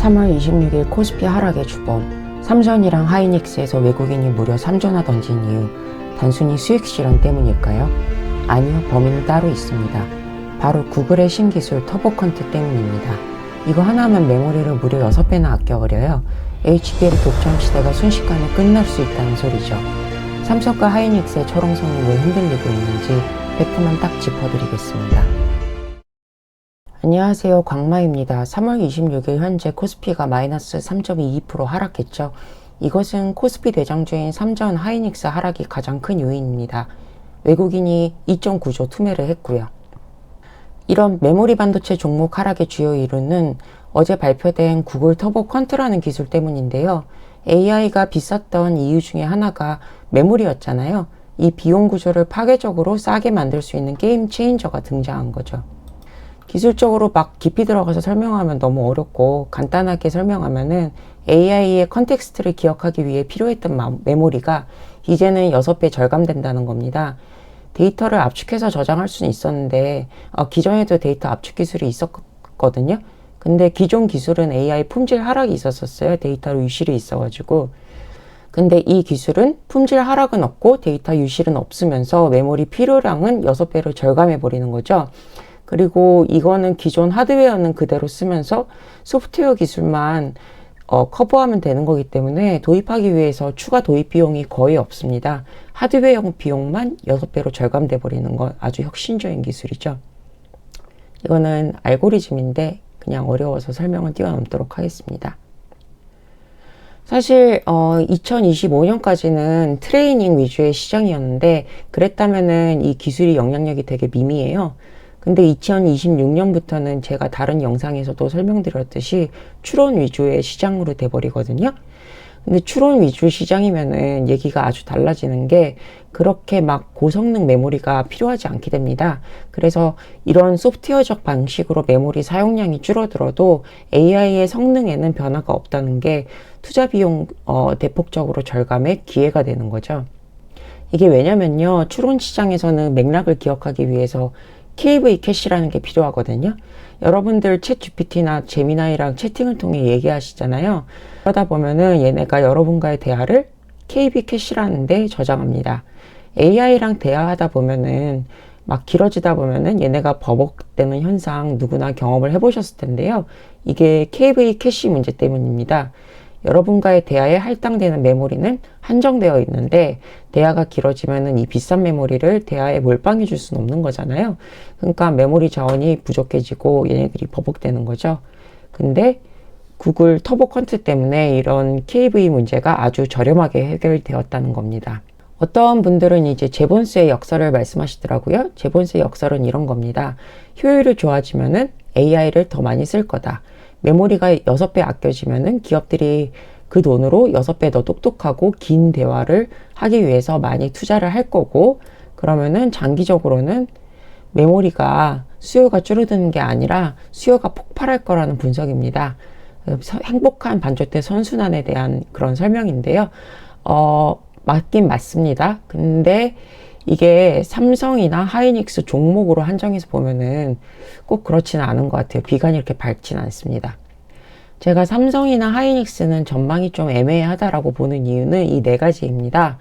3월 26일 코스피 하락의 주범, 삼성이랑 하이닉스에서 외국인이 무려 3조나 던진 이유, 단순히 수익 실현 때문일까요? 아니요, 범인은 따로 있습니다. 바로 구글의 신기술 터보컨트 때문입니다. 이거 하나면 메모리를 무려 6배나 아껴버려요. HBL 독점 시대가 순식간에 끝날 수 있다는 소리죠. 삼성과 하이닉스의 철옹성이 왜 흔들리고 있는지 팩트만 딱 짚어드리겠습니다. 안녕하세요, 광마입니다. 3월 26일 현재 코스피가 마이너스 3.22% 하락했죠. 이것은 코스피 대장주인 삼전 하이닉스 하락이 가장 큰 요인입니다. 외국인이 2.9조 투매를 했고요. 이런 메모리 반도체 종목 하락의 주요 이유는 어제 발표된 구글 터보 퀀트라는 기술 때문인데요. AI가 비쌌던 이유 중에 하나가 메모리였잖아요. 이 비용 구조를 파괴적으로 싸게 만들 수 있는 게임 체인저가 등장한 거죠. 기술적으로 막 깊이 들어가서 설명하면 너무 어렵고, 간단하게 설명하면은 AI의 컨텍스트를 기억하기 위해 필요했던 메모리가 이제는 6배 절감된다는 겁니다. 데이터를 압축해서 저장할 수는 있었는데 기존에도 데이터 압축 기술이 있었거든요. 근데 기존 기술은 AI 품질 하락이 있었어요. 데이터 유실이 있어가지고. 근데 이 기술은 품질 하락은 없고 데이터 유실은 없으면서 메모리 필요량은 6배로 절감해버리는 거죠. 그리고 이거는 기존 하드웨어는 그대로 쓰면서 소프트웨어 기술만 커버하면 되는 거기 때문에 도입하기 위해서 추가 도입 비용이 거의 없습니다. 하드웨어 비용만 6배로 절감돼 버리는 건 아주 혁신적인 기술이죠. 이거는 알고리즘인데 그냥 어려워서 설명을 뛰어넘도록 하겠습니다. 사실 2025년까지는 트레이닝 위주의 시장이었는데, 그랬다면은 이 기술이 영향력이 되게 미미해요. 근데 2026년부터는 제가 다른 영상에서도 설명드렸듯이 추론 위주의 시장으로 돼버리거든요. 근데 추론 위주 시장이면은 얘기가 아주 달라지는 게, 그렇게 막 고성능 메모리가 필요하지 않게 됩니다. 그래서 이런 소프트웨어적 방식으로 메모리 사용량이 줄어들어도 AI의 성능에는 변화가 없다는 게 투자 비용 대폭적으로 절감의 기회가 되는 거죠. 이게 왜냐면요, 추론 시장에서는 맥락을 기억하기 위해서 KV 캐시라는 게 필요하거든요. 여러분들 챗 GPT나 제미나이랑 채팅을 통해 얘기하시잖아요. 그러다 보면은 얘네가 여러분과의 대화를 KB 캐시라는 데 저장합니다. AI랑 대화하다 보면은 막 길어지다 보면은 얘네가 버벅대는 현상 누구나 경험을 해보셨을 텐데요. 이게 KV 캐시 문제 때문입니다. 여러분과의 대화에 할당되는 메모리는 한정되어 있는데, 대화가 길어지면은 이 비싼 메모리를 대화에 몰빵해 줄 수는 없는 거잖아요. 그러니까 메모리 자원이 부족해지고 얘네들이 버벅대는 거죠. 근데 구글 터보 퀀트 때문에 이런 KV 문제가 아주 저렴하게 해결되었다는 겁니다. 어떤 분들은 이제 제본스의 역설을 말씀하시더라고요. 제본스의 역설은 이런 겁니다. 효율이 좋아지면은 AI를 더 많이 쓸 거다. 메모리가 6배 아껴지면은 기업들이 그 돈으로 6배 더 똑똑하고 긴 대화를 하기 위해서 많이 투자를 할 거고, 그러면은 장기적으로는 메모리가 수요가 줄어드는 게 아니라 수요가 폭발할 거라는 분석입니다. 행복한 반도체 선순환에 대한 그런 설명인데요. 맞긴 맞습니다. 근데 이게 삼성이나 하이닉스 종목으로 한정해서 보면은 꼭 그렇지는 않은 것 같아요. 비관이 이렇게 밝지는 않습니다. 제가 삼성이나 하이닉스는 전망이 좀 애매하다라고 보는 이유는 이 4가지입니다.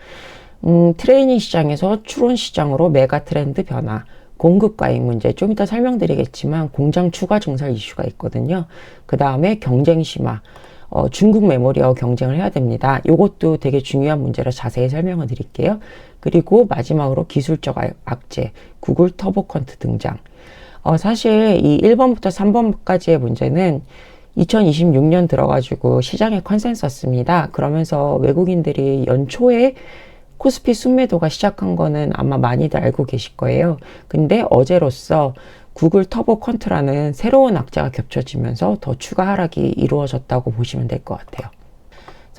트레이닝 시장에서 추론 시장으로 메가 트렌드 변화, 공급 과잉 문제, 좀 이따 설명드리겠지만 공장 추가 증설 이슈가 있거든요. 그 다음에 경쟁 심화, 중국 메모리와 경쟁을 해야 됩니다. 이것도 되게 중요한 문제라 자세히 설명을 드릴게요. 그리고 마지막으로 기술적 악재, 구글 터보 퀀트 등장. 사실 이 1번부터 3번까지의 문제는 2026년 들어가지고 시장의 컨센서스입니다. 그러면서 외국인들이 연초에 코스피 순매도가 시작한 거는 아마 많이들 알고 계실 거예요. 근데 어제로써 구글 터보 퀀트라는 새로운 악재가 겹쳐지면서 더 추가 하락이 이루어졌다고 보시면 될 것 같아요.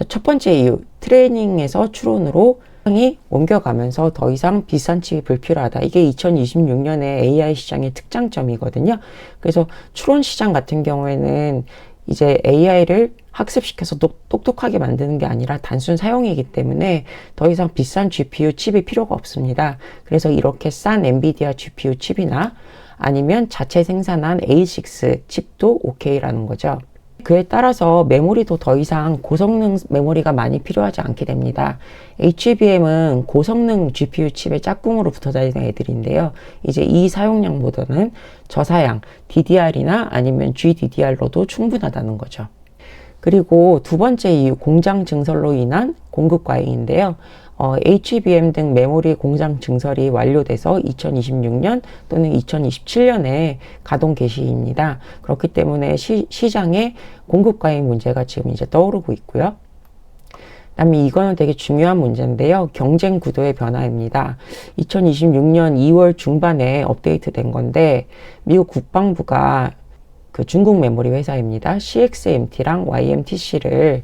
첫 번째 이유, 트레이닝에서 추론으로 시장이 옮겨가면서 더 이상 비싼 칩이 불필요하다. 이게 2026년의 AI 시장의 특장점이거든요. 그래서 추론 시장 같은 경우에는 이제 AI를 학습시켜서 똑똑하게 만드는 게 아니라 단순 사용이기 때문에 더 이상 비싼 GPU 칩이 필요가 없습니다. 그래서 이렇게 싼 엔비디아 GPU 칩이나 아니면 자체 생산한 A6 칩도 오케이라는 거죠. 그에 따라서 메모리도 더 이상 고성능 메모리가 많이 필요하지 않게 됩니다. HBM은 고성능 GPU 칩의 짝꿍으로 붙어 다니는 애들인데요. 이제 이 사용량 모드는 저사양 DDR이나 아니면 GDDR로도 충분하다는 거죠. 그리고 두 번째 이유, 공장 증설로 인한 공급 과잉인데요. HBM 등 메모리 공장 증설이 완료돼서 2026년 또는 2027년에 가동 개시입니다. 그렇기 때문에 시장에 공급 과잉 문제가 지금 이제 떠오르고 있고요. 그다음에 이거는 되게 중요한 문제인데요. 경쟁 구도의 변화입니다. 2026년 2월 중반에 업데이트된 건데 미국 국방부가 그 중국 메모리 회사입니다. CXMT랑 YMTC를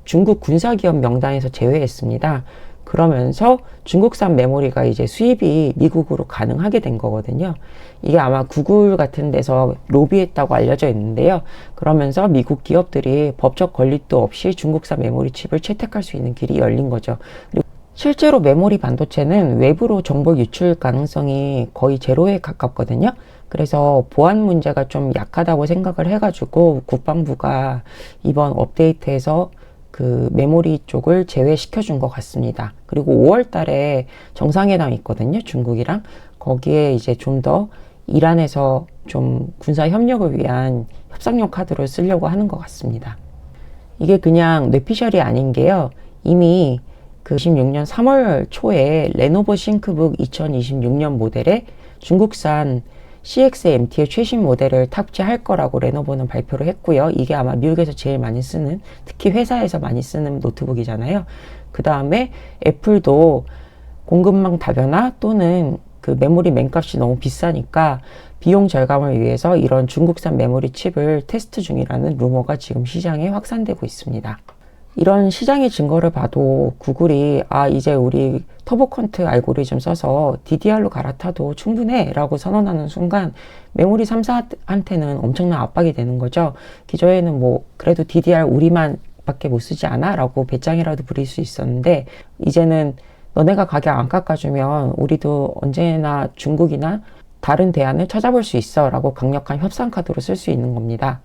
중국 군사기업 명단에서 제외했습니다. 그러면서 중국산 메모리가 이제 수입이 미국으로 가능하게 된 거거든요. 이게 아마 구글 같은 데서 로비했다고 알려져 있는데요. 그러면서 미국 기업들이 법적 권리도 없이 중국산 메모리 칩을 채택할 수 있는 길이 열린 거죠. 그리고 실제로 메모리 반도체는 외부로 정보 유출 가능성이 거의 제로에 가깝거든요. 그래서 보안 문제가 좀 약하다고 생각을 해가지고 국방부가 이번 업데이트에서 그 메모리 쪽을 제외시켜 준 것 같습니다. 그리고 5월 달에 정상회담 있거든요. 중국이랑. 거기에 이제 좀 더 이란에서 좀 군사 협력을 위한 협상용 카드로 쓰려고 하는 것 같습니다. 이게 그냥 뇌피셜이 아닌 게요. 이미 그 26년 3월 초에 레노버 싱크북 2026년 모델에 중국산 CXMT의 최신 모델을 탑재할 거라고 레노버는 발표를 했고요. 이게 아마 미국에서 제일 많이 쓰는, 특히 회사에서 많이 쓰는 노트북이잖아요. 그 다음에 애플도 공급망 다변화 또는 그 메모리 맨값이 너무 비싸니까 비용 절감을 위해서 이런 중국산 메모리 칩을 테스트 중이라는 루머가 지금 시장에 확산되고 있습니다. 이런 시장의 증거를 봐도 구글이 이제 우리 터보컨트 알고리즘 써서 DDR로 갈아타도 충분해 라고 선언하는 순간 메모리 3사한테는 엄청난 압박이 되는 거죠. 기존에는 뭐 그래도 DDR 우리만 밖에 못 쓰지 않아? 라고 배짱이라도 부릴 수 있었는데 이제는 너네가 가격 안 깎아주면 우리도 언제나 중국이나 다른 대안을 찾아볼 수 있어 라고 강력한 협상 카드로 쓸 수 있는 겁니다.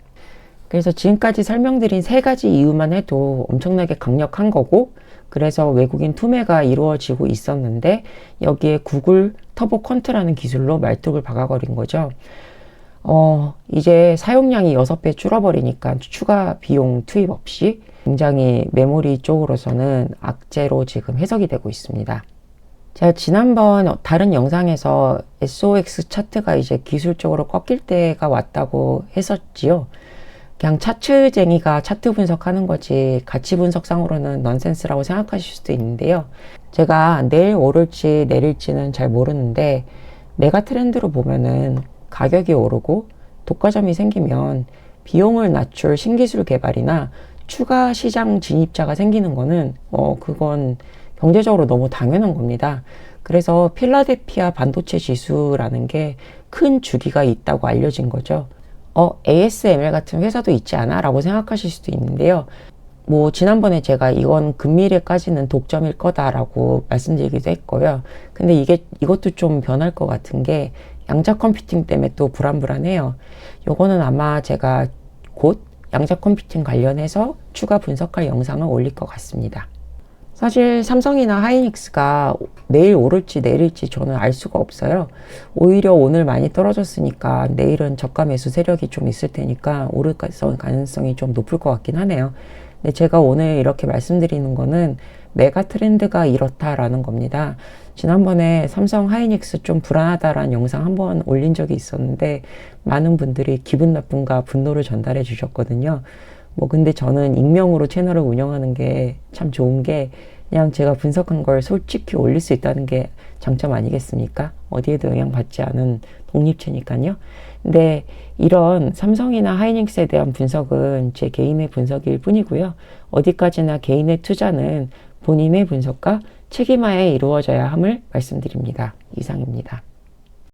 그래서 지금까지 설명드린 세 가지 이유만 해도 엄청나게 강력한 거고, 그래서 외국인 투매가 이루어지고 있었는데 여기에 구글 터보 퀀트라는 기술로 말뚝을 박아버린 거죠. 이제 사용량이 6배 줄어버리니까 추가 비용 투입 없이 굉장히 메모리 쪽으로서는 악재로 지금 해석이 되고 있습니다. 제가 지난번 다른 영상에서 SOX 차트가 이제 기술적으로 꺾일 때가 왔다고 했었지요. 그냥 차트쟁이가 차트 분석하는 거지 가치 분석상으로는 넌센스라고 생각하실 수도 있는데요. 제가 내일 오를지 내릴지는 잘 모르는데 메가 트렌드로 보면은 가격이 오르고 독과점이 생기면 비용을 낮출 신기술 개발이나 추가 시장 진입자가 생기는 거는 그건 경제적으로 너무 당연한 겁니다. 그래서 필라델피아 반도체 지수라는 게 큰 주기가 있다고 알려진 거죠. ASML 같은 회사도 있지 않아? 라고 생각하실 수도 있는데요. 뭐 지난번에 제가 이건 금미래까지는 독점일 거다라고 말씀드리기도 했고요. 근데 이것도 좀 변할 것 같은 게 양자 컴퓨팅 때문에 또 불안해요. 요거는 아마 제가 곧 양자 컴퓨팅 관련해서 추가 분석할 영상을 올릴 것 같습니다. 사실 삼성이나 하이닉스가 내일 오를지 내릴지 저는 알 수가 없어요. 오히려 오늘 많이 떨어졌으니까 내일은 저가 매수 세력이 좀 있을 테니까 오를 가능성이 좀 높을 것 같긴 하네요. 근데 제가 오늘 이렇게 말씀드리는 거는 메가 트렌드가 이렇다라는 겁니다. 지난번에 삼성 하이닉스 좀 불안하다라는 영상 한번 올린 적이 있었는데 많은 분들이 기분 나쁨과 분노를 전달해 주셨거든요. 근데 저는 익명으로 채널을 운영하는 게 참 좋은 게 그냥 제가 분석한 걸 솔직히 올릴 수 있다는 게 장점 아니겠습니까? 어디에도 영향받지 않은 독립체니까요. 근데 이런 삼성이나 하이닉스에 대한 분석은 제 개인의 분석일 뿐이고요. 어디까지나 개인의 투자는 본인의 분석과 책임하에 이루어져야 함을 말씀드립니다. 이상입니다.